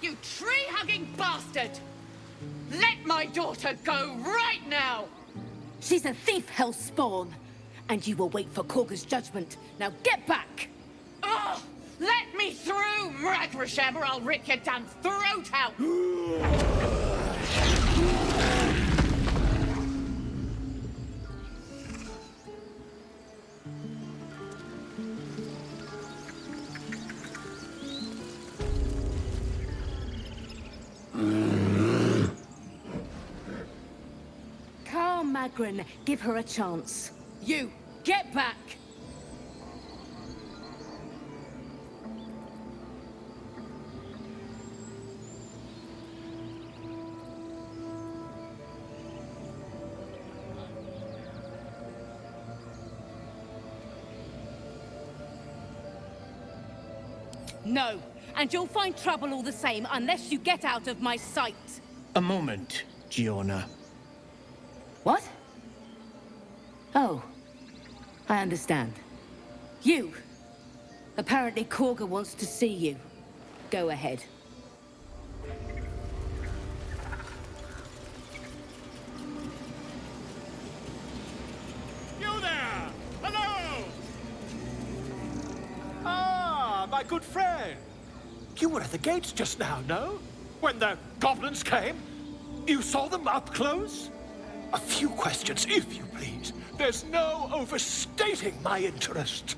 You tree-hugging bastard! Let my daughter go right now! She's a thief, hellspawn! And you will wait for Korga's judgment. Now get back! Oh! Let me through, Mragrasham, or I'll rip your damn throat out! Calm, Magrin. Give her a chance. You, get back! No, and you'll find trouble all the same unless you get out of my sight. A moment, Giona. What? Oh, I understand. You! Apparently Korga wants to see you. Go ahead. You there! Hello! Ah, my good friend. You were at the gates just now, no? When the goblins came? You saw them up close? A few questions, if you please. There's no overstating my interest.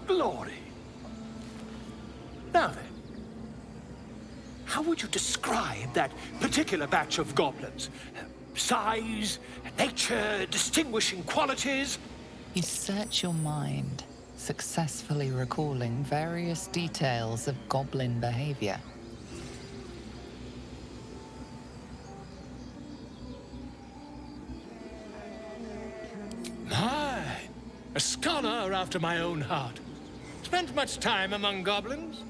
Glory. Now then, how would you describe that particular batch of goblins? Size, nature, distinguishing qualities? You search your mind, successfully recalling various details of goblin behavior. My, a scholar after my own heart. Spent much time among goblins?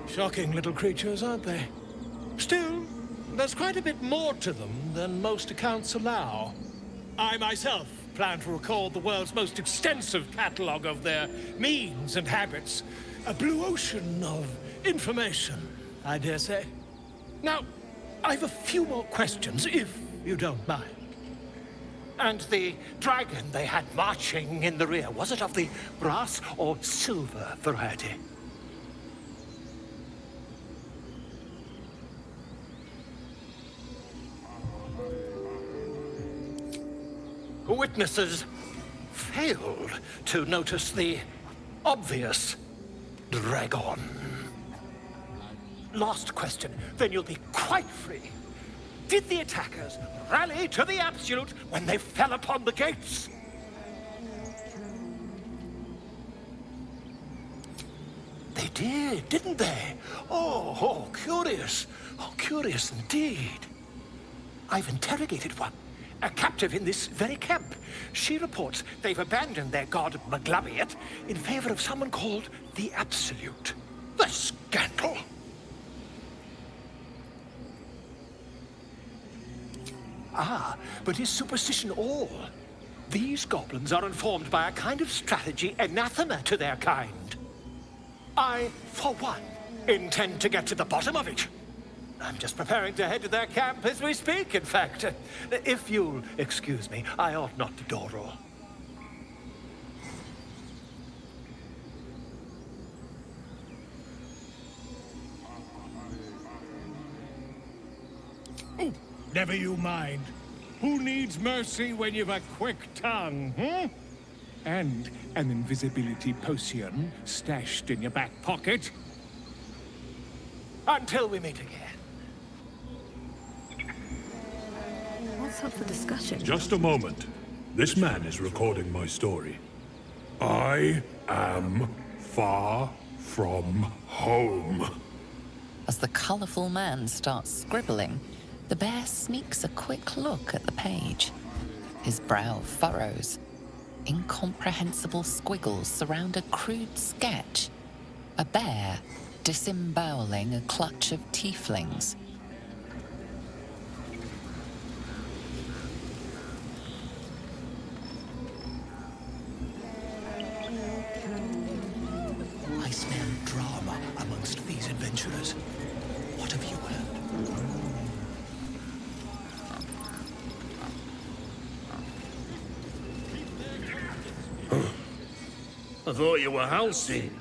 Shocking little creatures, aren't they? Still, there's quite a bit more to them than most accounts allow. I myself plan to record the world's most extensive catalogue of their means and habits. A blue ocean of information, I dare say. Now, I've a few more questions, if you don't mind. And the dragon they had marching in the rear, was it of the brass or silver variety? Witnesses failed to notice the obvious dragon. Last question, then you'll be quite free. Did the attackers rally to the absolute when they fell upon the gates? They did, didn't they? Oh, curious. Oh, curious indeed. I've interrogated one. A captive in this very camp. She reports they've abandoned their god Maglabiet in favor of someone called the Absolute. The scandal! Ah, but is superstition all? These goblins are informed by a kind of strategy anathema to their kind. I, for one, intend to get to the bottom of it. I'm just preparing to head to their camp as we speak, in fact. If you'll excuse me, I ought not to door roll. Never you mind. Who needs mercy when you've a quick tongue, hmm? And an invisibility potion stashed in your back pocket? Until we meet again. What's up for discussion? Just a moment. This man is recording my story. I am far from home. As the colourful man starts scribbling, the bear sneaks a quick look at the page. His brow furrows. Incomprehensible squiggles surround a crude sketch. A bear disemboweling a clutch of tieflings. I thought you were Halcyon.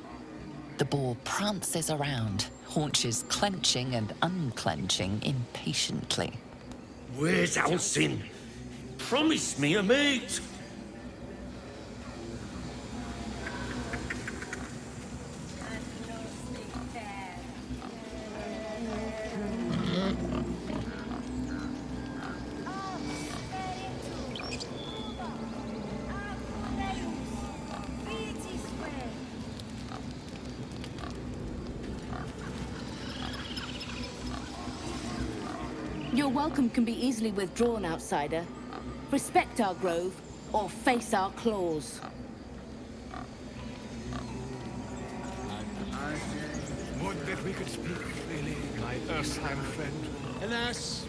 The boar prances around, haunches clenching and unclenching impatiently. Where's Halcyon? Promise me a mate. Your welcome can be easily withdrawn, outsider. Respect our grove, or face our claws. Would that we could speak freely, my Earthheim friend. Alas,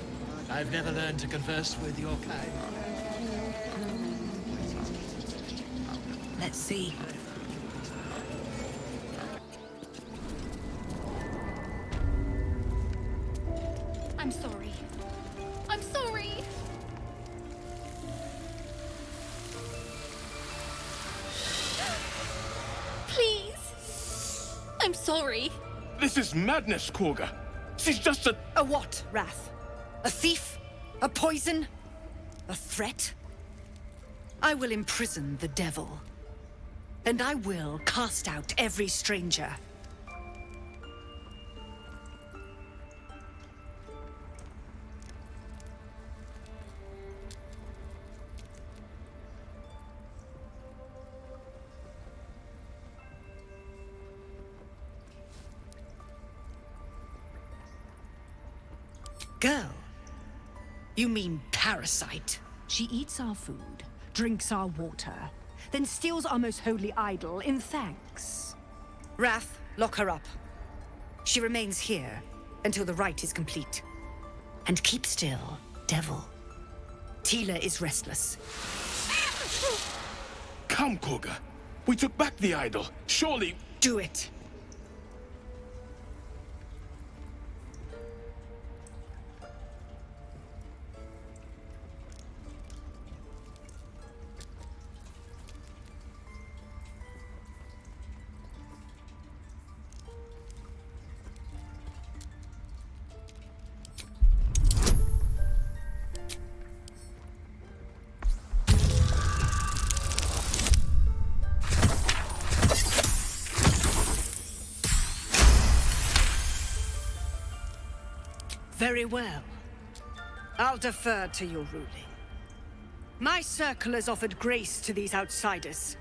I've never learned to converse with your kind. Let's see. I'm sorry. I'm sorry! Please! I'm sorry. This is madness, Korga. She's just a... A what, Wrath? A thief? A poison? A threat? I will imprison the devil. And I will cast out every stranger. Girl? You mean parasite? She eats our food, drinks our water, then steals our most holy idol in thanks. Wrath, lock her up. She remains here until the rite is complete. And keep still, devil. Tila is restless. Come, Korga. We took back the idol. Surely... Do it. Very well. I'll defer to your ruling. My circle has offered grace to these outsiders.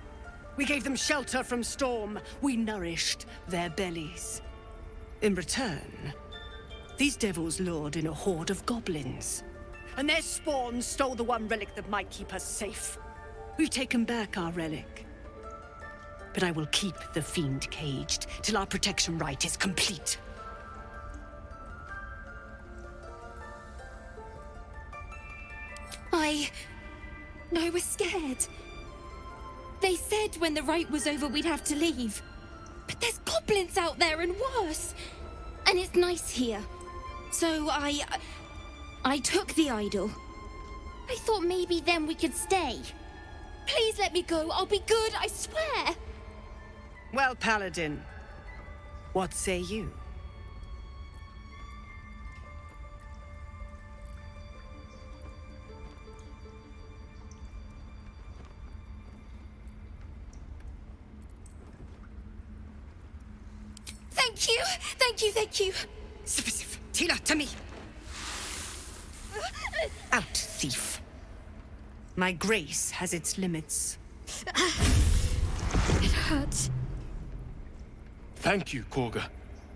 We gave them shelter from storm. We nourished their bellies. In return, these devils lured in a horde of goblins. And their spawn stole the one relic that might keep us safe. We've taken back our relic. But I will keep the fiend caged till our protection rite is complete. I was scared. They said when the rite was over we'd have to leave. But there's goblins out there and worse. And it's nice here. So I took the idol. I thought maybe then we could stay. Please let me go. I'll be good, I swear. Well, Paladin, what say you? Thank you! Thank you, thank you! Tila, to me! Out, thief. My grace has its limits. It hurts. Thank you, Korga.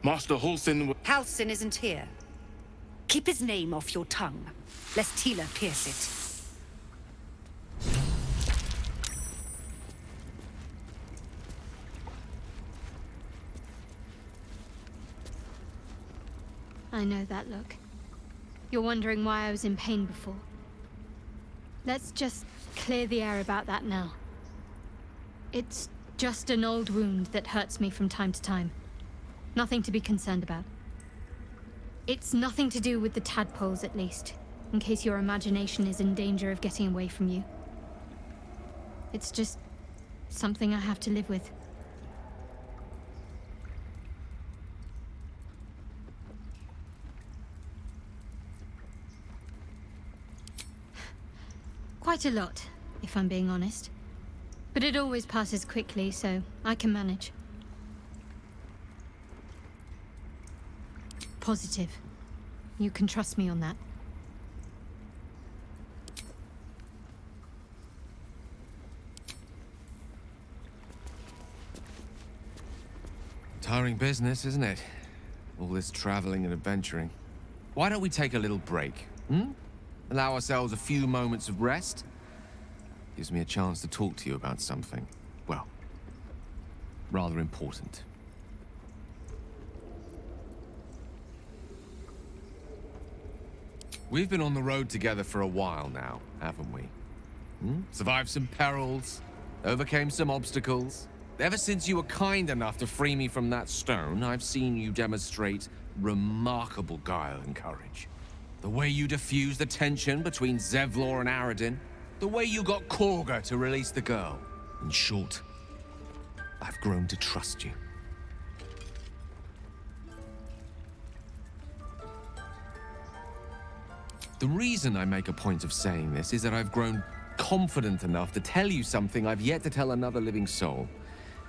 Master Halcyon... Halcyon isn't here. Keep his name off your tongue, lest Tila pierce it. I know that look. You're wondering why I was in pain before. Let's just clear the air about that now. It's just an old wound that hurts me from time to time. Nothing to be concerned about. It's nothing to do with the tadpoles, at least, in case your imagination is in danger of getting away from you. It's just something I have to live with. Quite a lot, if I'm being honest. But it always passes quickly, so I can manage. Positive. You can trust me on that. Tiring business, isn't it? All this traveling and adventuring. Why don't we take a little break, hmm? Allow ourselves a few moments of rest? Gives me a chance to talk to you about something, well, rather important. We've been on the road together for a while now, haven't we? Hmm? Survived some perils, overcame some obstacles. Ever since you were kind enough to free me from that stone, I've seen you demonstrate remarkable guile and courage. The way you diffused the tension between Zevlor and Aradin. The way you got Korga to release the girl. In short, I've grown to trust you. The reason I make a point of saying this is that I've grown confident enough to tell you something I've yet to tell another living soul.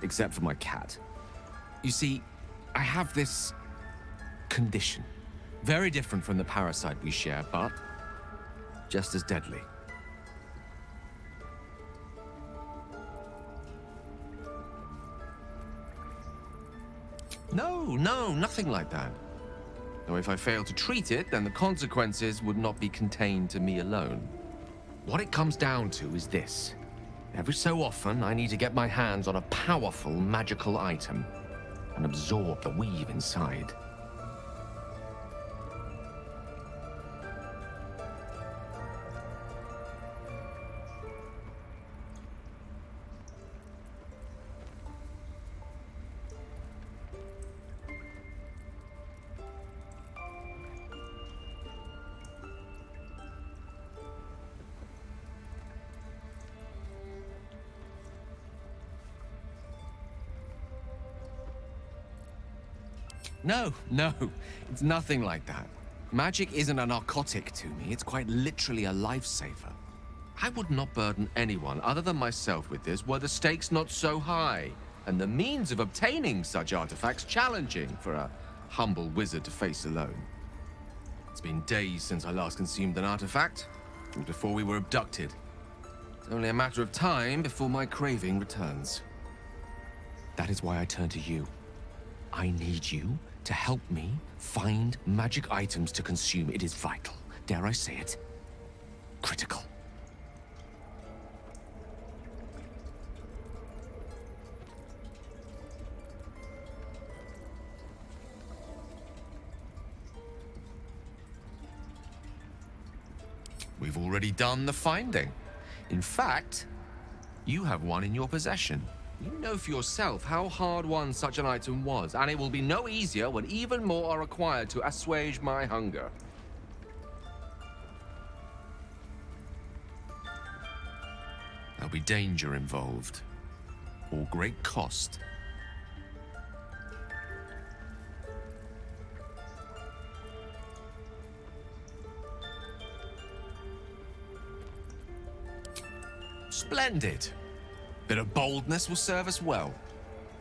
Except for my cat. You see, I have this condition. Very different from the parasite we share, but just as deadly. No, nothing like that. Though if I fail to treat it, then the consequences would not be contained to me alone. What it comes down to is this. Every so often, I need to get my hands on a powerful magical item and absorb the weave inside. No, it's nothing like that. Magic isn't a narcotic to me, it's quite literally a lifesaver. I would not burden anyone other than myself with this were the stakes not so high, and the means of obtaining such artifacts challenging for a humble wizard to face alone. It's been days since I last consumed an artifact, and before we were abducted. It's only a matter of time before my craving returns. That is why I turn to you. I need you to help me find magic items to consume. It is vital. Dare I say it? Critical. We've already done the finding. In fact, you have one in your possession. You know for yourself how hard-won such an item was, and it will be no easier when even more are required to assuage my hunger. There'll be danger involved, or great cost. Splendid. Bit of boldness will serve us well.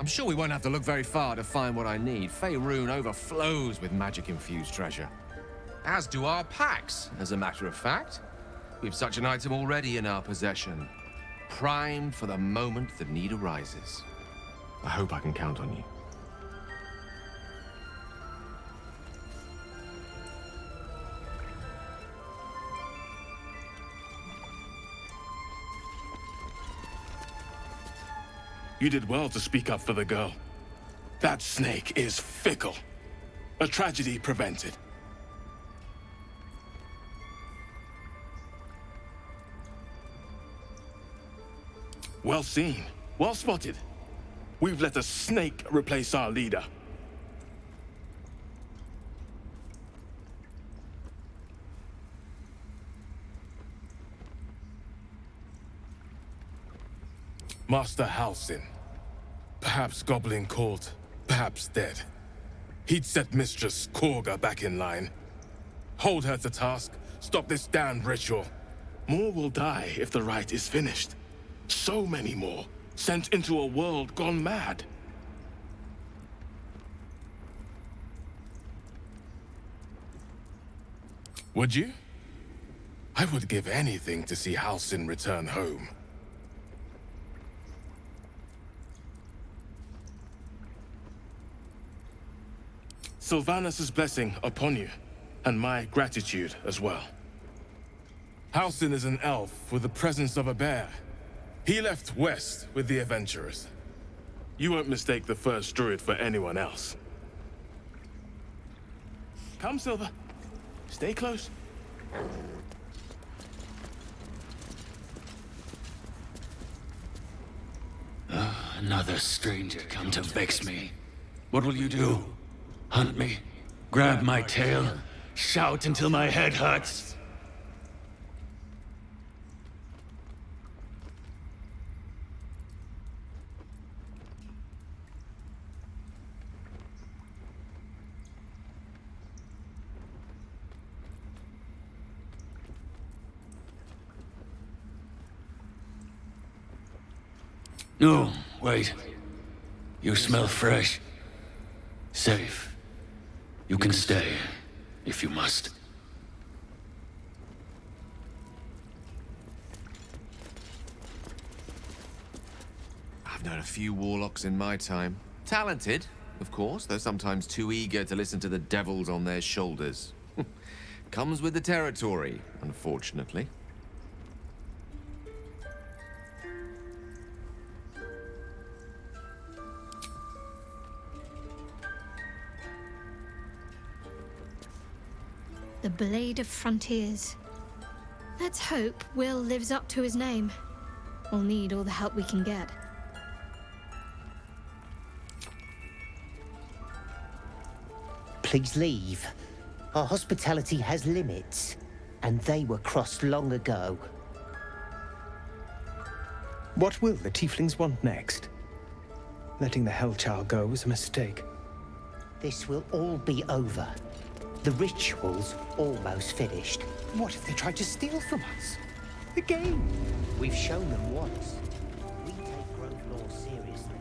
I'm sure we won't have to look very far to find what I need. Faerun overflows with magic-infused treasure. As do our packs, as a matter of fact. We've such an item already in our possession. Primed for the moment the need arises. I hope I can count on you. You did well to speak up for the girl. That snake is fickle. A tragedy prevented. Well seen. Well spotted. We've let a snake replace our leader. Master Halsin. Perhaps Goblin caught, perhaps dead. He'd set Mistress Korga back in line. Hold her to task, stop this damned ritual. More will die if the rite is finished. So many more, sent into a world gone mad. Would you? I would give anything to see Halsin return home. Sylvanus' blessing upon you, and my gratitude as well. Halsin is an elf with the presence of a bear. He left west with the adventurers. You won't mistake the first druid for anyone else. Come, Silver. Stay close. Another stranger come to vex me. What will you do? Hunt me? Grab my tail? Shout until my head hurts? No, wait. You smell fresh. Safe. You can stay, if you must. I've known a few warlocks in my time. Talented, of course, though sometimes too eager to listen to the devils on their shoulders. Comes with the territory, unfortunately. The Blade of Frontiers. Let's hope Will lives up to his name. We'll need all the help we can get. Please leave. Our hospitality has limits, and they were crossed long ago. What will the tieflings want next? Letting the Hellchild go was a mistake. This will all be over. The ritual's almost finished. What if they tried to steal from us? Again? We've shown them once. We take Grove law seriously.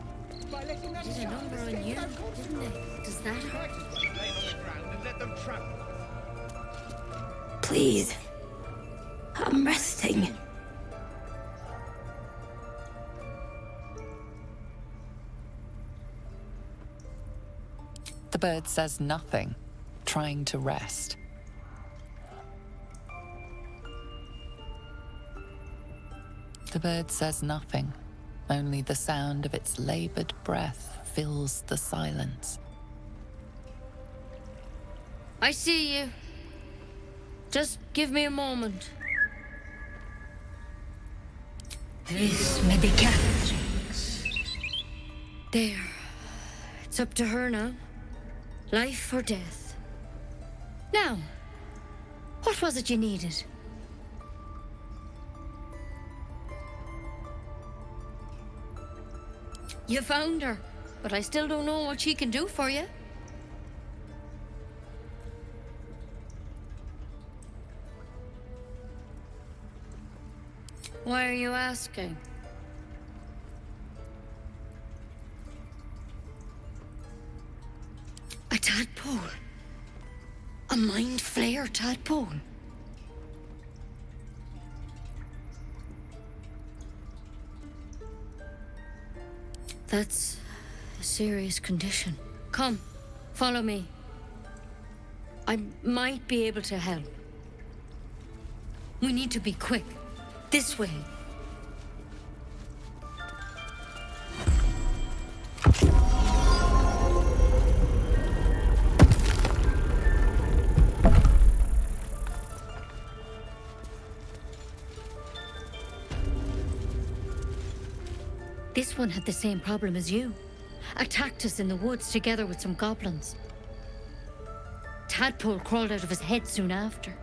Did a number on you, didn't they? Does that hurt? Please. I'm resting. The bird says nothing, trying to rest. The bird says nothing. Only the sound of its labored breath fills the silence. I see you. Just give me a moment. This may be Catherine's. There. It's up to her now. Life or death. Now, what was it you needed? You found her, but I still don't know what she can do for you. Why are you asking? A tadpole? A mind flayer tadpole? That's a serious condition. Come, follow me. I might be able to help. We need to be quick. This way. This one had the same problem as you. Attacked us in the woods together with some goblins. Tadpole crawled out of his head soon after.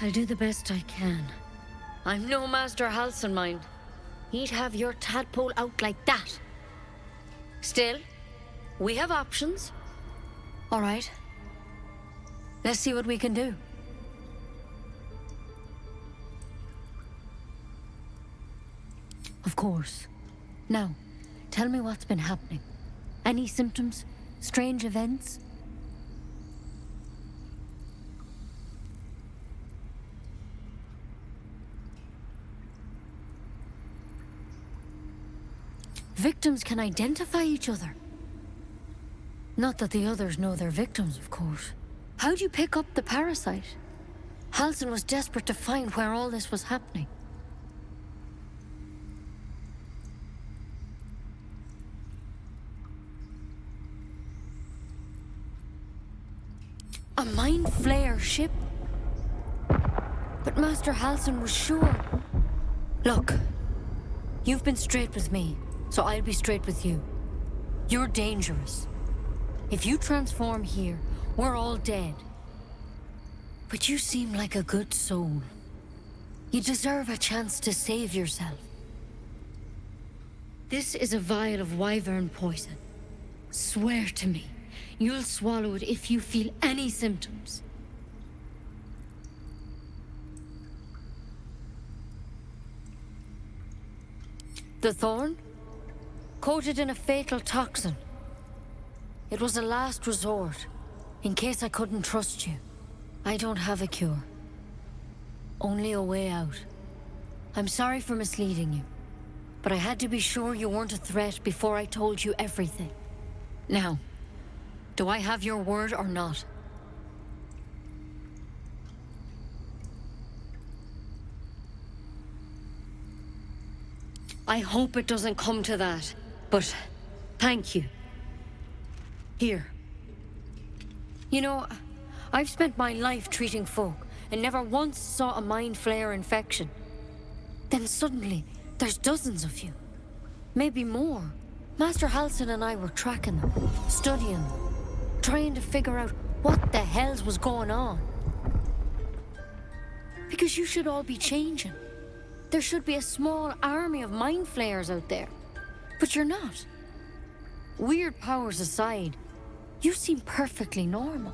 I'll do the best I can. I'm no Master Halsin, mind. He'd have your tadpole out like that. Still, we have options. All right. Let's see what we can do. Of course. Now, tell me what's been happening. Any symptoms? Strange events? Victims can identify each other. Not that the others know they're victims, of course. How'd you pick up the parasite? Halsin was desperate to find where all this was happening. A mind flare ship? But Master Halsin was sure. Look, you've been straight with me, so I'll be straight with you. You're dangerous. If you transform here, we're all dead. But you seem like a good soul. You deserve a chance to save yourself. This is a vial of wyvern poison. Swear to me, you'll swallow it if you feel any symptoms. The thorn? Coated in a fatal toxin. It was a last resort, in case I couldn't trust you. I don't have a cure. Only a way out. I'm sorry for misleading you, but I had to be sure you weren't a threat before I told you everything. Now, do I have your word or not? I hope it doesn't come to that, but thank you. Here. You know, I've spent my life treating folk and never once saw a mind flare infection. Then suddenly, there's dozens of you. Maybe more. Master Halsin and I were tracking them, studying them, trying to figure out what the hells was going on. Because you should all be changing. There should be a small army of mind flayers out there. But you're not. Weird powers aside, you seem perfectly normal.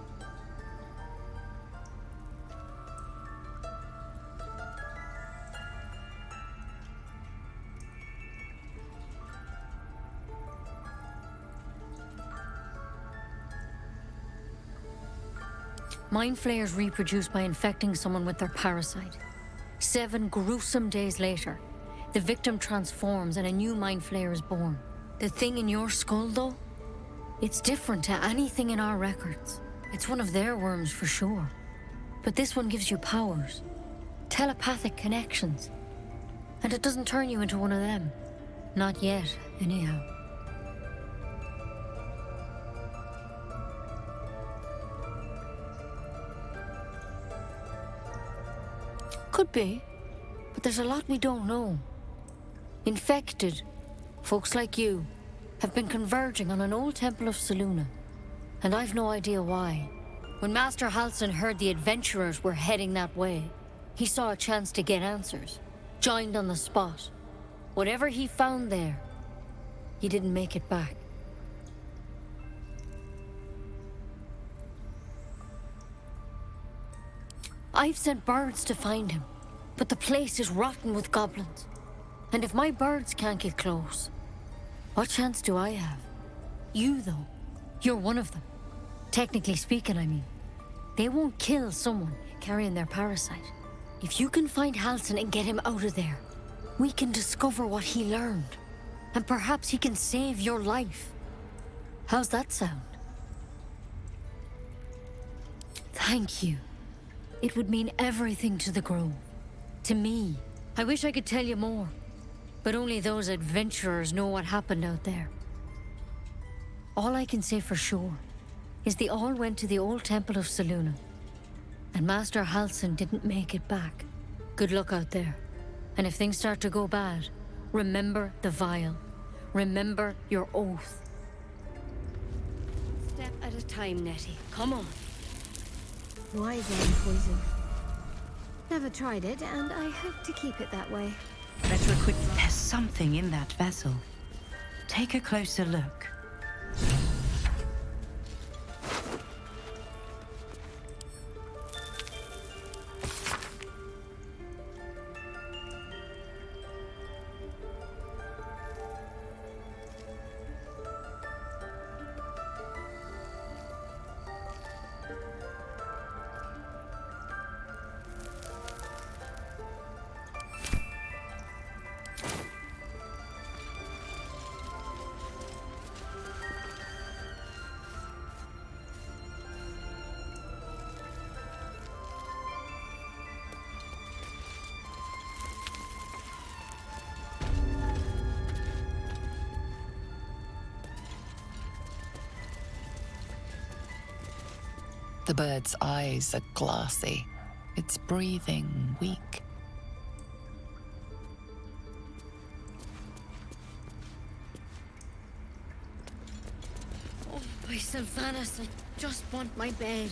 Mind flayers reproduce by infecting someone with their parasite. 7 gruesome days later, the victim transforms and a new mind flayer is born. The thing in your skull, though? It's different to anything in our records. It's one of their worms for sure. But this one gives you powers. Telepathic connections. And it doesn't turn you into one of them. Not yet, anyhow. Could be, but there's a lot we don't know. Infected, folks like you, have been converging on an old temple of Selûne, and I've no idea why. When Master Halsin heard the adventurers were heading that way, he saw a chance to get answers, joined on the spot. Whatever he found there, he didn't make it back. I've sent birds to find him, but the place is rotten with goblins. And if my birds can't get close, what chance do I have? You, though, you're one of them. Technically speaking, I mean. They won't kill someone carrying their parasite. If you can find Halsin and get him out of there, we can discover what he learned. And perhaps he can save your life. How's that sound? Thank you. It would mean everything to the Grove. To me. I wish I could tell you more. But only those adventurers know what happened out there. All I can say for sure is they all went to the old temple of Selûne. And Master Halsin didn't make it back. Good luck out there. And if things start to go bad, remember the vial. Remember your oath. Step at a time, Nettie. Come on. Wyvern poison. Never tried it, and I hope to keep it that way. Better equip. There's something in that vessel. Take a closer look. The bird's eyes are glassy, its breathing weak. Oh, my Sylvanas, I just want my bed.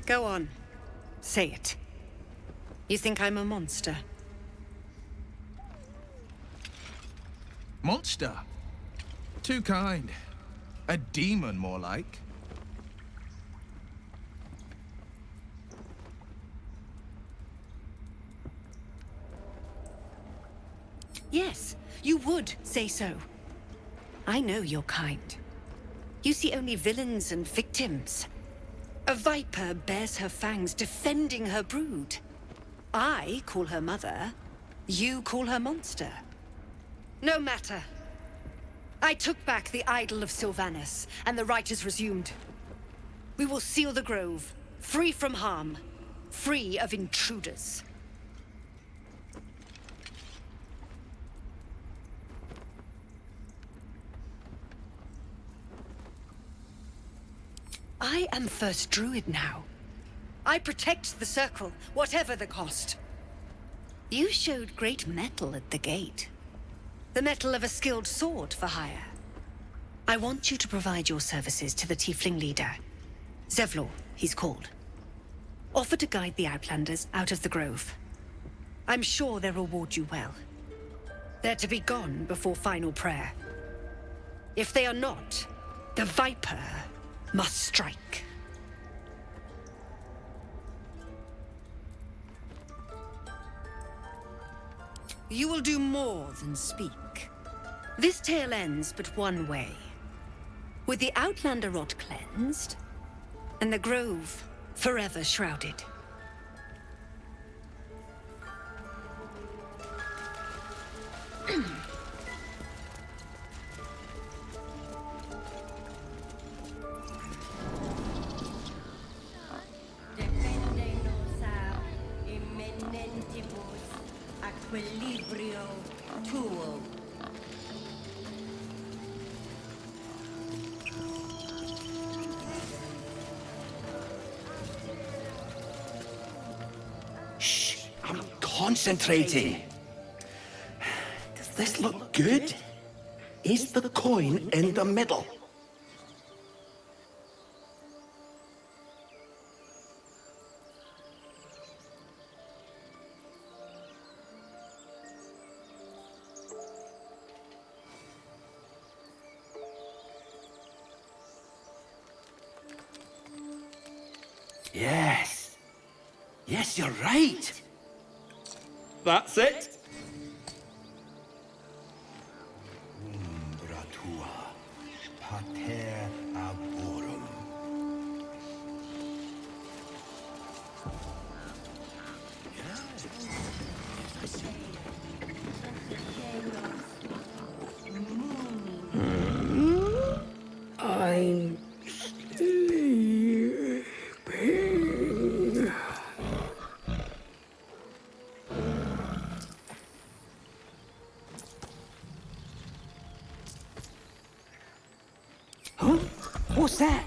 Go on. Say it. You think I'm a monster? Monster? Too kind. A demon, more like. Yes, you would say so. I know your kind. You see only villains and victims. A viper bears her fangs defending her brood. I call her mother. You call her monster. No matter. I took back the idol of Sylvanas, and the rite is resumed. We will seal the grove, free from harm, free of intruders. I am First Druid now. I protect the Circle, whatever the cost. You showed great mettle at the gate. The mettle of a skilled sword for hire. I want you to provide your services to the Tiefling leader. Zevlor, he's called. Offer to guide the Outlanders out of the grove. I'm sure they'll reward you well. They're to be gone before final prayer. If they are not, the Viper must strike. You will do more than speak. This tale ends but one way. With the Outlander rot cleansed, and the grove forever shrouded. Shh, I'm concentrating. Does this look good? Is the coin in the middle? Yes. Yes, you're right. That's it. Umbratua, pater aborum. Huh? What's that?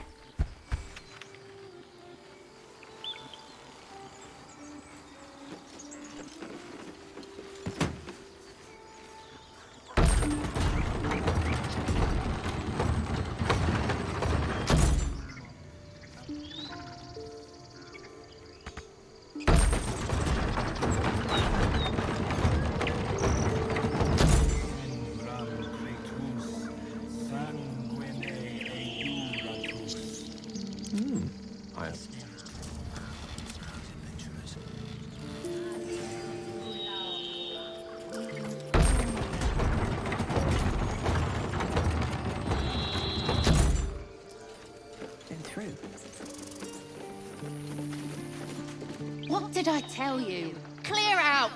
What did I tell you? Clear out!